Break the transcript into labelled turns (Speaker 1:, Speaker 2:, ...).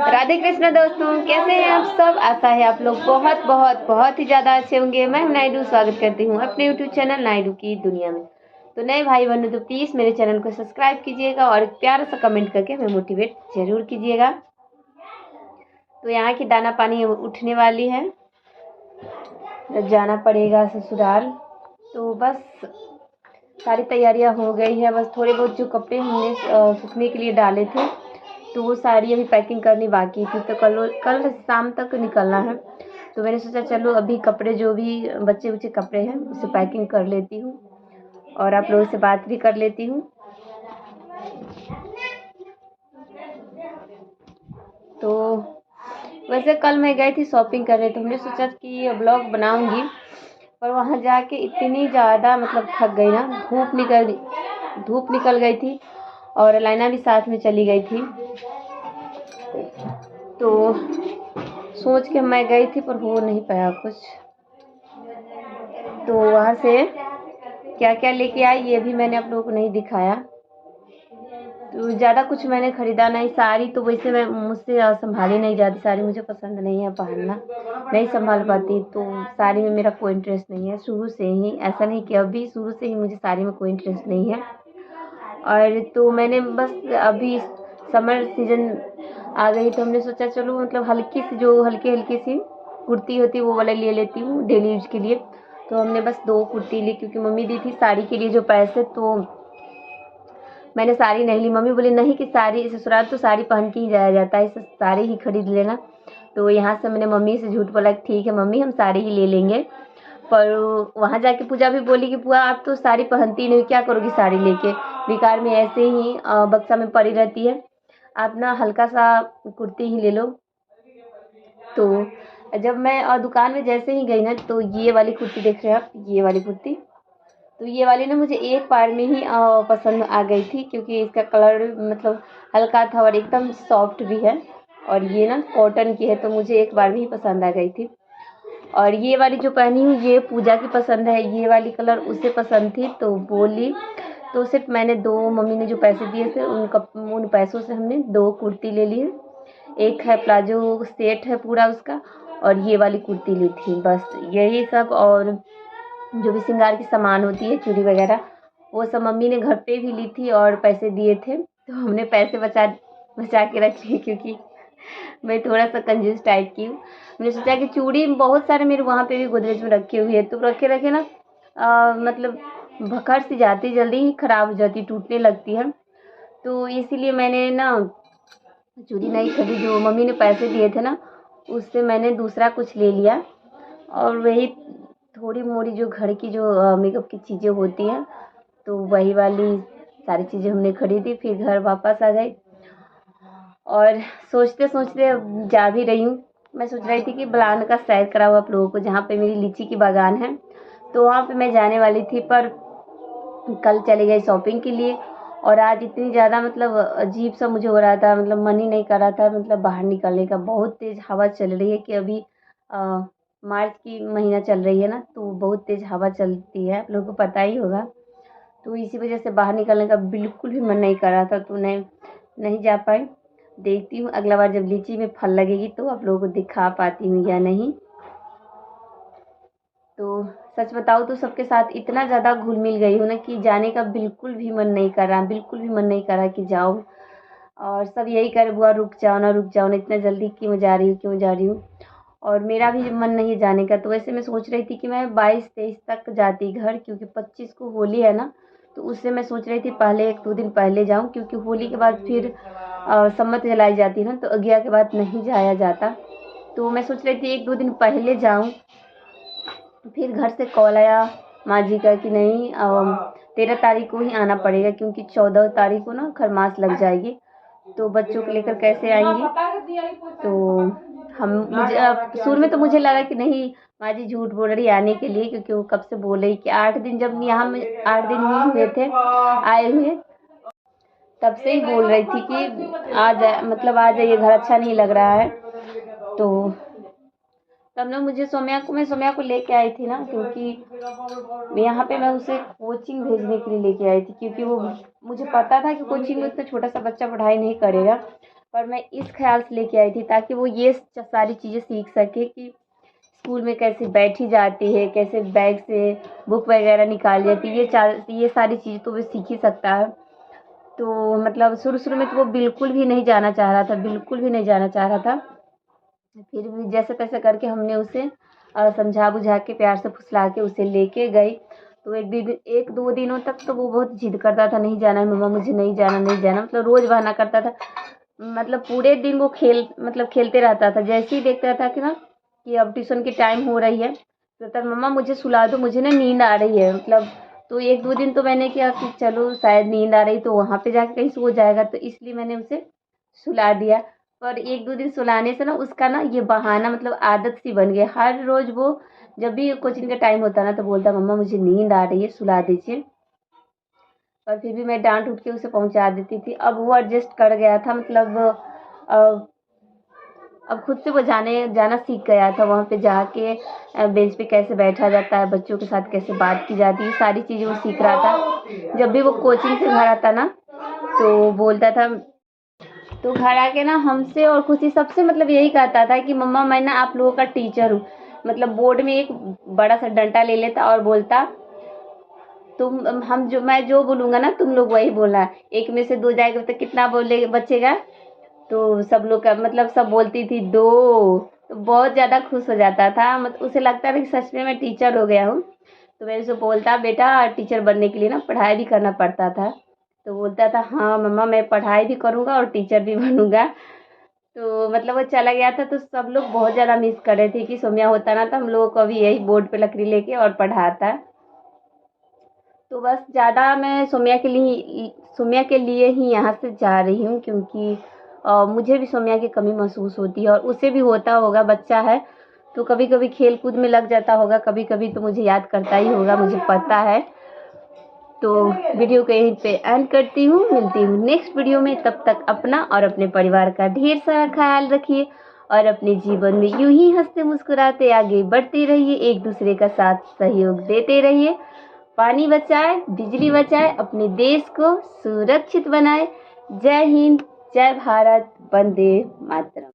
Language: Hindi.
Speaker 1: राधे कृष्ण दोस्तों, कैसे हैं आप सब। आशा है आप लोग बहुत बहुत बहुत ही ज़्यादा अच्छे होंगे। मैं नायडू स्वागत करती हूँ अपने यूट्यूब चैनल नायडू की दुनिया में। तो नए भाई बहनों तो प्लीज़ मेरे चैनल को सब्सक्राइब कीजिएगा और प्यारा सा कमेंट करके हमें मोटिवेट जरूर कीजिएगा। तो यहाँ की दाना पानी उठने वाली है, जाना पड़ेगा ससुराल। तो बस सारी तैयारियाँ हो गई है। बस थोड़े बहुत जो कपड़े हमने सूखने के लिए डाले थे तो वो सारी अभी पैकिंग करनी बाकी थी। तो कल शाम तक निकलना है। तो मैंने सोचा चलो अभी कपड़े जो भी बच्चे बच्चे कपड़े हैं उसे पैकिंग कर लेती हूँ और आप लोगों से बात भी कर लेती हूँ। तो वैसे कल मैं गई थी शॉपिंग करने, तो हमने सोचा कि ब्लॉग बनाऊंगी, पर वहाँ जाके इतनी ज़्यादा मतलब थक गई ना, धूप निकल गई थी और लाइना भी साथ में चली गई थी। तो सोच के मैं गई थी पर हो नहीं पाया कुछ। तो वहाँ से क्या क्या लेके आई ये भी मैंने आप लोगों को नहीं दिखाया। तो ज़्यादा कुछ मैंने ख़रीदा नहीं। साड़ी तो वैसे मैं मुझसे संभाली नहीं जाती, साड़ी मुझे पसंद नहीं है पहनना, नहीं संभाल पाती। तो साड़ी में मेरा कोई इंटरेस्ट नहीं है शुरू से ही, ऐसा नहीं कि अभी, शुरू से ही मुझे साड़ी में कोई इंटरेस्ट नहीं है। और तो मैंने बस अभी समर सीजन आ गई तो हमने सोचा चलो मतलब हल्की सी जो हल्की सी कुर्ती होती है वो वाला ले लेती हूँ डेली यूज के लिए। तो हमने बस 2 कुर्ती ली क्योंकि मम्मी दी थी साड़ी के लिए जो पैसे, तो मैंने साड़ी नहीं ली। मम्मी बोली नहीं कि साड़ी ससुराल तो साड़ी पहन के ही जाया जाता है, इसे साड़ी ही खरीद लेना। तो यहाँ से मैंने मम्मी से झूठ बोला कि ठीक है मम्मी हम साड़ी ही ले लेंगे। पर वहाँ जाके पूजा भी बोली कि बुआ आप तो साड़ी पहनती नहीं, क्या करोगी साड़ी लेके, बेकार में ऐसे ही बक्सा में पड़ी रहती है, आप ना हल्का सा कुर्ती ही ले लो। तो जब मैं दुकान में जैसे ही गई ना तो ये वाली कुर्ती देख रहे हैं आप, ये वाली कुर्ती, तो ये वाली ना मुझे एक बार में ही पसंद आ गई थी क्योंकि इसका कलर मतलब हल्का था और एकदम सॉफ्ट भी है और ये ना कॉटन की है, तो मुझे एक बार में ही पसंद आ गई थी। और ये वाली जो पहनी हूँ ये पूजा की पसंद है, ये वाली कलर उसे पसंद थी तो बोली। तो सिर्फ मैंने 2, मम्मी ने जो पैसे दिए थे उन पैसों से हमने 2 कुर्ती ले ली है। एक है प्लाजो सेट है पूरा उसका, और ये वाली कुर्ती ली थी। बस यही सब, और जो भी श्रृंगार की सामान होती है चूड़ी वगैरह वो सब मम्मी ने घर पे भी ली थी और पैसे दिए थे, तो हमने पैसे बचा के रख लिए क्योंकि मैं थोड़ा सा कंजूस टाइप की हूँ। मैंने सोचा कि चूड़ी बहुत सारे मेरे वहाँ पे भी गोदरेज में रखे हुए हैं, तो रखे ना मतलब भखड़ सी जाती, जल्दी ही ख़राब हो जाती, टूटने लगती है। तो इसीलिए मैंने ना चूड़ी नहीं खरीदी, जो मम्मी ने पैसे दिए थे ना उससे मैंने दूसरा कुछ ले लिया। और वही थोड़ी मोड़ी जो घर की जो मेकअप की चीज़ें होती हैं तो वही वाली सारी चीज़ें हमने खरीदी। फिर घर वापस आ गई और सोचते सोचते जा भी रही हूँ। मैं सोच रही थी कि ब्लान का सैर कराऊँ आप लोगों को, जहाँ पे मेरी लीची की बागान है, तो वहाँ पे मैं जाने वाली थी पर कल चली गई शॉपिंग के लिए। और आज इतनी ज़्यादा मतलब अजीब सा मुझे हो रहा था, मतलब मन ही नहीं कर रहा था मतलब बाहर निकलने का। बहुत तेज़ हवा चल रही है कि अभी मार्च की महीना चल रही है ना, तो बहुत तेज़ हवा चलती है, आप लोगों को पता ही होगा। तो इसी वजह से बाहर निकलने का बिल्कुल भी मन नहीं कर रहा था, तो नहीं जा पाई। देखती हूँ अगला बार जब लीची में फल लगेगी तो आप लोगों को दिखा पाती हूँ या नहीं। तो सच बताऊँ तो सबके साथ इतना ज़्यादा घुल मिल गई हूँ ना कि जाने का बिल्कुल भी मन नहीं कर रहा, बिल्कुल भी मन नहीं कर रहा कि जाओ। और सब यही कर बुआ रुक जाओ ना, इतना जल्दी क्यों जा रही हूँ। और मेरा भी मन नहीं है जाने का। तो वैसे मैं सोच रही थी कि मैं 22-23 तक जाती घर, क्योंकि 25 को होली है ना, तो उससे मैं सोच रही थी पहले 1-2 दिन पहले जाऊं, क्योंकि होली के बाद फिर सम्मत जलाई जाती है ना, तो अगिया के बाद नहीं जाया जाता। तो मैं सोच रही थी 1-2 दिन पहले जाऊं। फिर घर से कॉल आया माँ जी का कि नहीं 13 तारीख को ही आना पड़ेगा, क्योंकि 14 तारीख को ना खरमास लग जाएगी, तो बच्चों को लेकर कैसे आएंगी। तो मुझे शुरू में तो मुझे लगा कि नहीं माँ जी झूठ बोल रही आने के लिए, क्योंकि वो कब से बोल रही कि 8 दिन, जब यहाँ में 8 दिन ही हुए थे आए हुए, तब से ही बोल रही थी कि आ जाइए घर, अच्छा नहीं लग रहा है। तो तब ना मैं सोम्या को लेके आई थी ना, क्योंकि यहाँ पे मैं उसे कोचिंग भेजने के लिए लेके आई थी, क्योंकि वो मुझे पता था कि कोचिंग में इतना छोटा सा बच्चा पढ़ाई नहीं करेगा। पर मैं इस ख्याल से लेके आई थी ताकि वो ये सारी चीज़ें सीख सके कि स्कूल में कैसे बैठी जाती है, कैसे बैग से बुक वगैरह निकाली जाती है, ये सारी चीज़ें तो वो सीख ही सकता है। तो मतलब शुरू-शुरू में तो वो बिल्कुल भी नहीं जाना चाह रहा था, बिल्कुल भी नहीं जाना चाह रहा था। फिर भी जैसे-तैसे करके हमने उसे समझा-बुझा के प्यार से फुसला के उसे लेके गई। तो 1-2 दिनों तक तो वो बहुत ज़िद करता था, नहीं जाना है मम्मा, मुझे नहीं जाना, नहीं जाना, मतलब रोज़ बहाना करता था। मतलब पूरे दिन वो खेलते रहता था। जैसे ही देखता था कि ना कि अब ट्यूशन की टाइम हो रही है, तो कहता मम्मा मुझे सुला दो, मुझे ना नींद आ रही है। मतलब तो 1-2 दिन तो मैंने किया कि चलो शायद नींद आ रही तो वहाँ पे जाके कहीं सो जाएगा, तो इसलिए मैंने उसे सुला दिया। पर 1-2 दिन सुलाने से ना उसका ना ये बहाना मतलब आदत सी बन गई। हर रोज़ वो जब भी कोचिंग का टाइम होता ना तो बोलता मम्मा मुझे नींद आ रही है, सुला दीजिए। पर फिर भी मैं डाँट उठ के उसे पहुँचा देती थी। अब वो एडजस्ट कर गया था, मतलब अ, अब खुद से वो जाना सीख गया था। वहाँ पे जाके बेंच पे कैसे बैठा जाता है, बच्चों के साथ कैसे बात की जाती है, सारी चीज़ें वो सीख रहा था। जब भी वो कोचिंग से घर आता ना तो बोलता था, तो घर आके ना हमसे और खुशी सबसे मतलब यही कहता था कि मम्मा मैं ना आप लोगों का टीचर हूँ। मतलब बोर्ड में एक बड़ा सा डंडा ले लेता और बोलता, तुम हम जो मैं जो बोलूँगा ना तुम लोग वही बोलना। एक में से 2 जाएगा तो कितना बोले बचेगा? तो सब लोग का मतलब सब बोलती थी 2। तो बहुत ज़्यादा खुश हो जाता था। उसे लगता था कि सच में मैं टीचर हो गया हूँ। तो मैं उसे बोलता बेटा टीचर बनने के लिए ना पढ़ाई भी करना पड़ता था। तो बोलता था हाँ मम्मा मैं पढ़ाई भी करूँगा और टीचर भी बनूँगा। तो मतलब वो चला गया था तो सब लोग बहुत ज़्यादा मिस कर रहे थे कि सोम्या होता ना तो हम लोगों को भी यही बोर्ड पे लकड़ी लेके और पढ़ाता। तो बस ज़्यादा मैं सोम्या के लिए ही यहाँ से जा रही हूँ, क्योंकि मुझे भी सोम्या की कमी महसूस होती है और उसे भी होता होगा, बच्चा है तो कभी कभी खेल कूद में लग जाता होगा, कभी कभी तो मुझे याद करता ही होगा, मुझे पता है। तो वीडियो को यहीं पे एंड करती हूँ, मिलती हूँ नेक्स्ट वीडियो में। तब तक अपना और अपने परिवार का ढेर सारा ख्याल रखिए और अपने जीवन में यूं ही हंसते मुस्कुराते आगे बढ़ते रहिए, एक दूसरे का साथ सहयोग देते रहिए। पानी बचाए, बिजली बचाए, अपने देश को सुरक्षित बनाए। जय हिंद, जय भारत, वंदे मातरम।